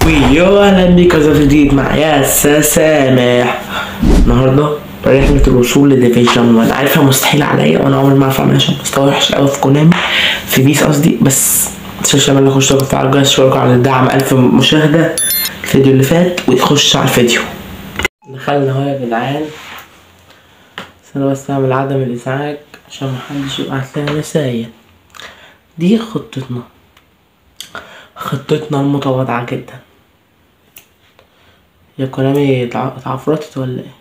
ويو اهلا بيك يا جديد مع ياسر سامح. النهارده رحلة الوصول لديفيجن 1. عارفها مستحيل عليا وانا عمري ما اعرف اعملها عشان مستوى وحش قوي في كونامي في بيس قصدي، بس متنساش تعمل لايك واشتراك وتفعل الجرس اشتراك على الدعم 1000 مشاهدة الفيديو اللي فات وتخش على الفيديو. دخلنا اهو يا جدعان، بس انا بس اعمل عدم الازعاج عشان محدش يبعت لنا رسايل. دي خطتنا المتواضعة جدا. يا كونامي اتعفرتت ولا ايه؟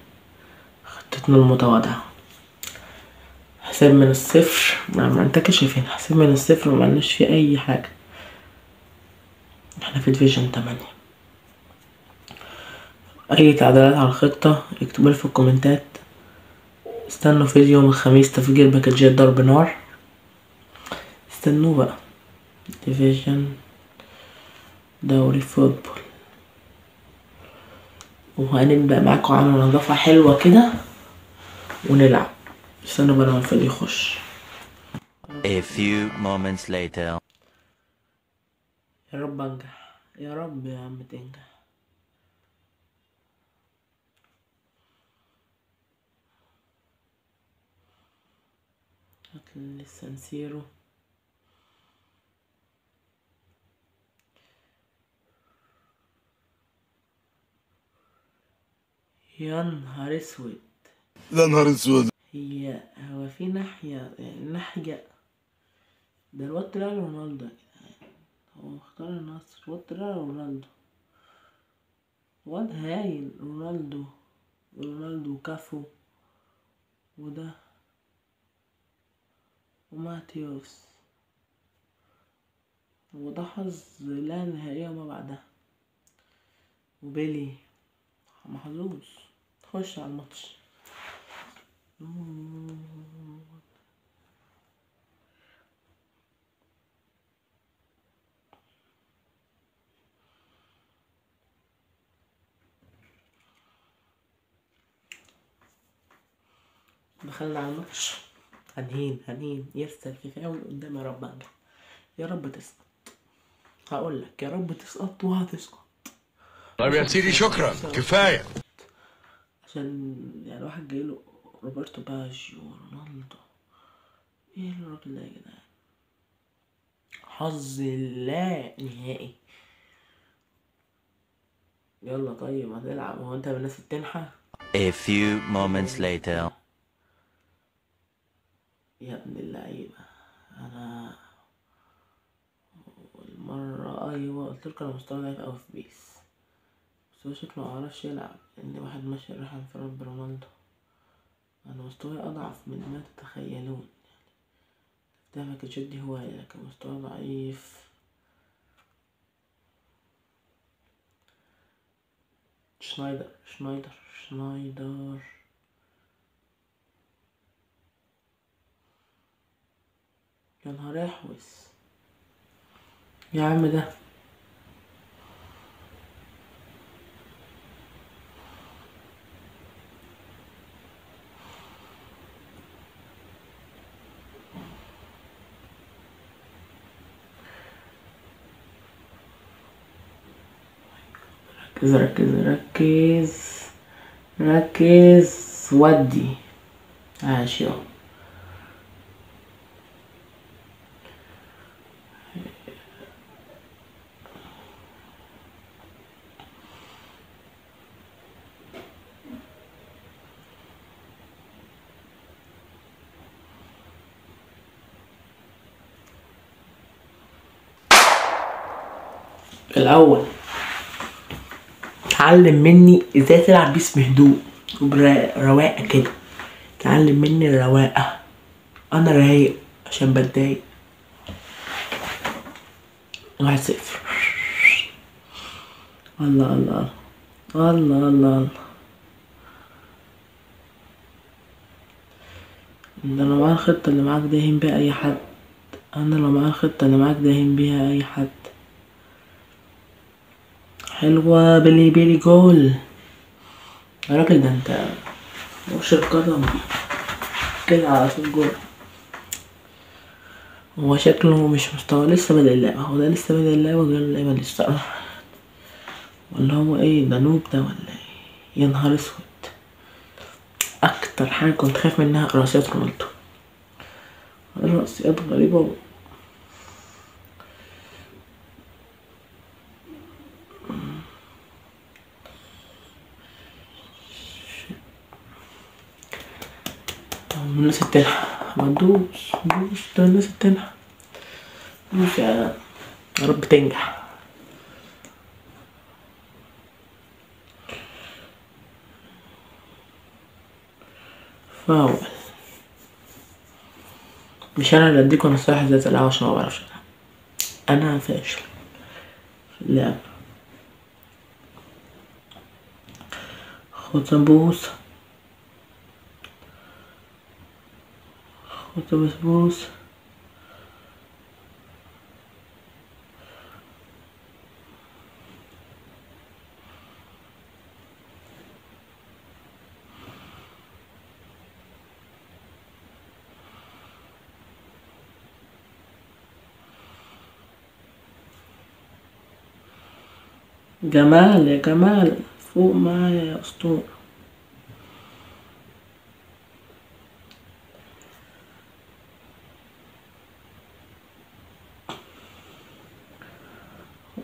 خطتنا المتواضعة حساب من الصفر، ما انت كده شايفين حساب من الصفر ومعلناش فيه اي حاجة. احنا في ديفيجن 8. اي تعديلات على الخطة اكتبوا في الكومنتات. استنوا فيديو يوم الخميس تفجير باكجات ضرب نار، استنوه بقى. ديفيجن دوري فوتبول، وهنبدأ معاكم على نظافة حلوة كده ونلعب. استنوا بقى لما الفيديو يخش. A few moments later. يا رب انجح، يا رب يا عم تنجح. هات السانسيرو. يا نهار اسود، يا نهار اسود. هو في ناحية ناحية ده الواد طلع رونالدو يا جدعان. هو اختار النصر، الواد طلع رونالدو، واد هايل. رونالدو وكافو وده وماتيوس، وده حظ لا نهائية وما بعدها. وبيلي محظوظ. خش على الماتش. دخلنا على الماتش. هنهين يرسل في فاول قدام. يا رب انجح، يا رب تسقط. هقولك يا رب تسقط وهتسقط. طيب يا سيدي شكرا كفايه. عشان يعني الواحد جايله روبرتو باجيو ورونالدو. ايه الراجل ده يا جدعان؟ حظ لا نهائي. يلا طيب هتلعب، هو انت من الناس التنحى؟ A few moments later. يا ابن اللعيبة، انا المرة ايوه قلتلك انا مستوى ضعيف اوي في بيس، بس هو شكله معرفش يلعب لان واحد ماشي رايح انفراد برونالدو. انا مستواي اضعف من ما تتخيلون. ده ما كانش دي هواية لكن مستوى ضعيف. شنايدر يا نهار احوس يا عم ده. ركز ودي ماشي اهو. الاول اتعلم مني ازاي تلعب بيس بهدوء وبرواقه كده. اتعلم مني الرواقه، انا رايق عشان بتضايق. 1-0. الله ده لو معايا الخطة اللي معاك ده يهين بيها اي حد. انا لو معايا الخطة اللي معاك ده يهين بيها اي حد. حلوة بيلي جول. يا راجل ده انت وش القدم كده على طول جول. هو شكله مش مستوى، لسه بدأ اللعبة. هو ده لسه بدأ اللعبة وجاله اللعبة لسه. ولا هو ايه دانوب ده ولا ايه؟ يا نهار اسود. اكتر حاجة كنت خايف منها رأسيات رونالدو. رأسيات غريبة الناس التنحى. ما تدوس ده الناس التنحى. دوس يا رب تنجح. فاول. مش انا اللي اديكوا نصايح ازاي تلعبوا عشان ما بعرفش العب. انا فاشل في اللعب. خد بسبوسة. خد بسبوسة. جمال يا جمال، فوق معايا يا اسطورة.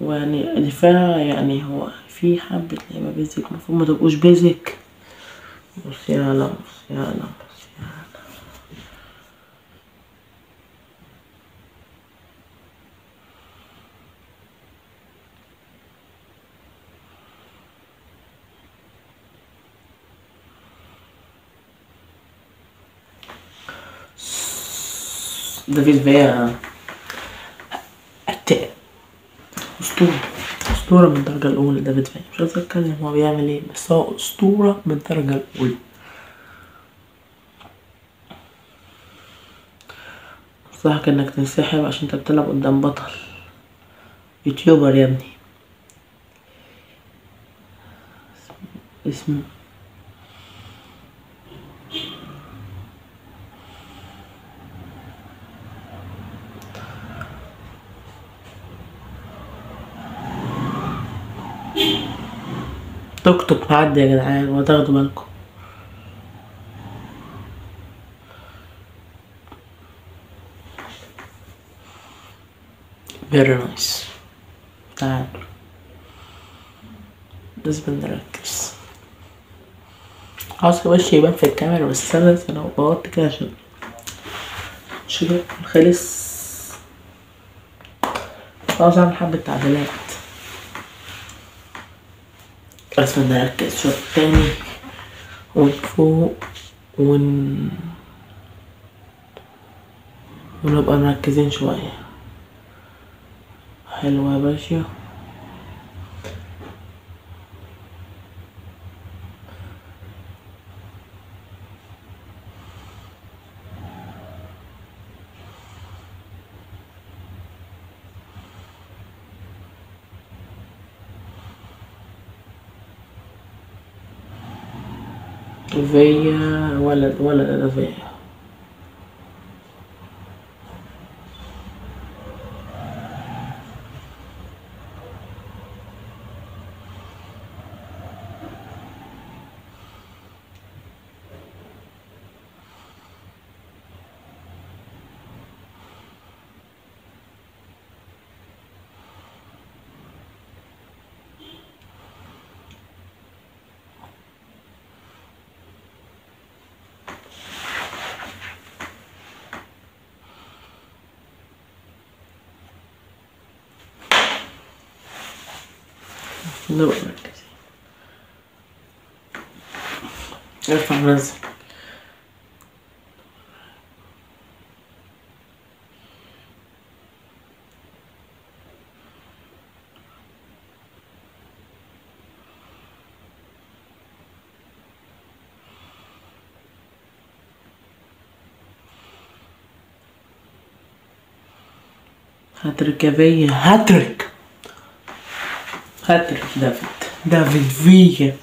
ويعني دفاع يعني هو في حبة لعيبة بيزك المفروض ما تبقوش بيزك. بص يالا بص يالا بص يالا. دافيد فيا أسطورة. أسطورة من الدرجة الأولى. دافيد فيا مش عايز أتكلم هو بيعمل ايه، بس هو أسطورة من الدرجة الأولى. انصحك انك تنسحب عشان انت بتلعب قدام بطل يوتيوبر يا ابني. اسمه توك توك معدي يا جدعان وهتاخدوا بالكم. فيري نايس. تعال لازم نركز. عاوز وشي يبان في الكاميرا بس انا بوطي كده عشان شغل خلص. عاوز اعمل حبة تعديلات. لازم نركز شوط تاني ونفوق ونبقى مركزين شوية. حلوة يا باشا. فيا ولد انا فيا. نبقى مركزين. ارفع نزل. هاتريك يا فيا. هاتريك دافيد فيا.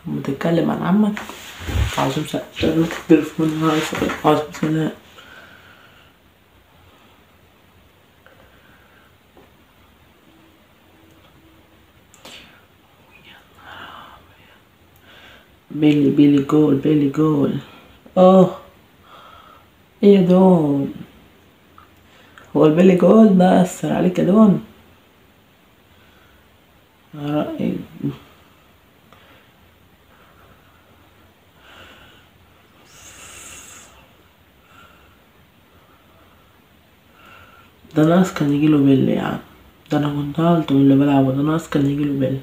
لما تتكلم عن عمك عظيم سلام كبير في منها عظيم سلام. بيلي بيلي جول بيلي جول. اه ايه يا دون، هو البيلي جول ده أثر عليك يا دون؟ رأيي ده ناس كان يجيله بيلي يا عم، ده انا كنت قلت من اللي بلعبه، ده ناس كان يجيله بيلي.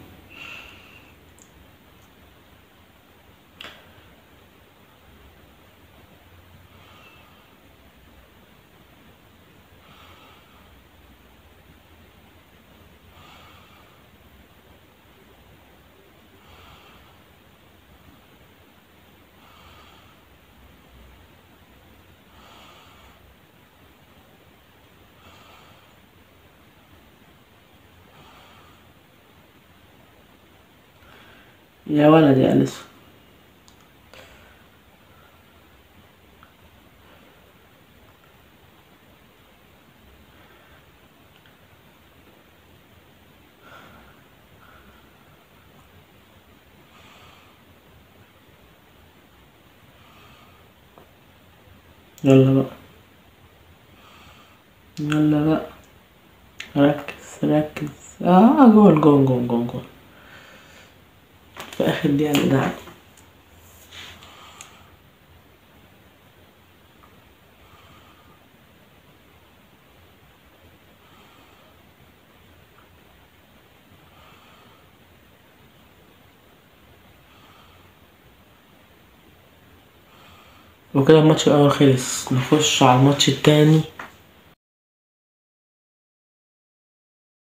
يا ولد يا أليسون. يلا بقى يلا بقى، ركز ركز. جول جول جول جول جول في آخر دقيقة ده. وكده الماتش الأول خلص، نخش على الماتش التاني